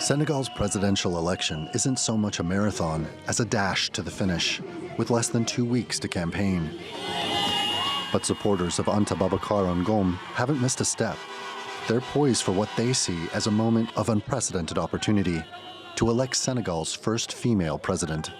Senegal's presidential election isn't so much a marathon as a dash to the finish, with less than 2 weeks to campaign. But supporters of Anta Babacar Ngom haven't missed a step. They're poised for what they see as a moment of unprecedented opportunity to elect Senegal's first female president.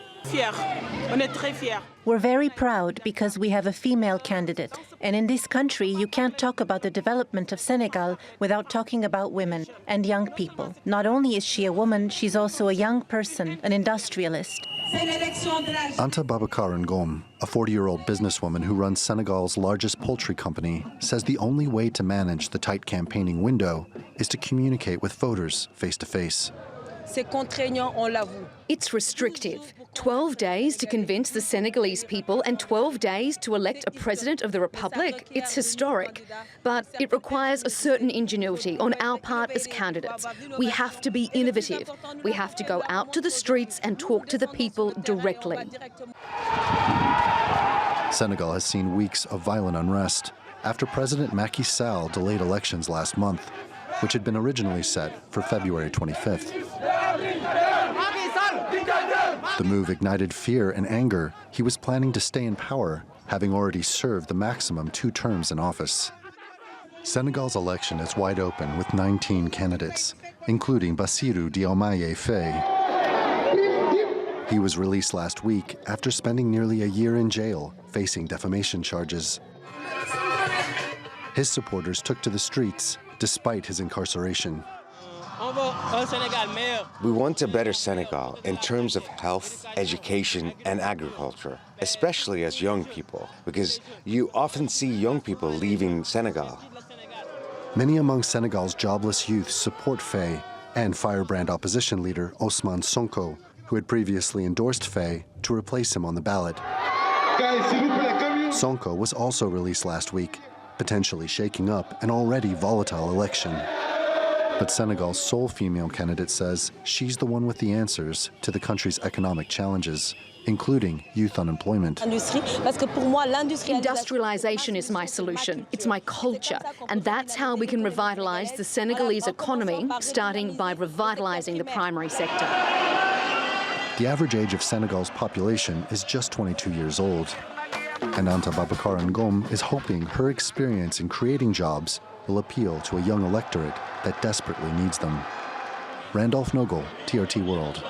We're very proud because we have a female candidate. And in this country, you can't talk about the development of Senegal without talking about women and young people. Not only is she a woman, she's also a young person, an industrialist. Anta Babacar Ngom, a 40-year-old businesswoman who runs Senegal's largest poultry company, says the only way to manage the tight campaigning window is to communicate with voters face-to-face. It's restrictive. 12 days to convince the Senegalese people and 12 days to elect a president of the republic. It's historic. But it requires a certain ingenuity on our part as candidates. We have to be innovative. We have to go out to the streets and talk to the people directly. Senegal has seen weeks of violent unrest after President Macky Sall delayed elections last month, which had been originally set for February 25th. The move ignited fear and anger. He was planning to stay in power, having already served the maximum 2 terms in office. Senegal's election is wide open with 19 candidates, including Bassirou Diomaye Faye. He was released last week after spending nearly a year in jail, facing defamation charges. His supporters took to the streets despite his incarceration. We want a better Senegal in terms of health, education, and agriculture, especially as young people, because you often see young people leaving Senegal. Many among Senegal's jobless youth support Faye and firebrand opposition leader Ousmane Sonko, who had previously endorsed Faye to replace him on the ballot. Sonko was also released last week, potentially shaking up an already volatile election. But Senegal's sole female candidate says she's the one with the answers to the country's economic challenges, including youth unemployment. Industrialization is my solution. It's my culture. And that's how we can revitalize the Senegalese economy, starting by revitalizing the primary sector. The average age of Senegal's population is just 22 years old. And Anta Babacar Ngom is hoping her experience in creating jobs will appeal to a young electorate that desperately needs them. Randolph Nogel, TRT World.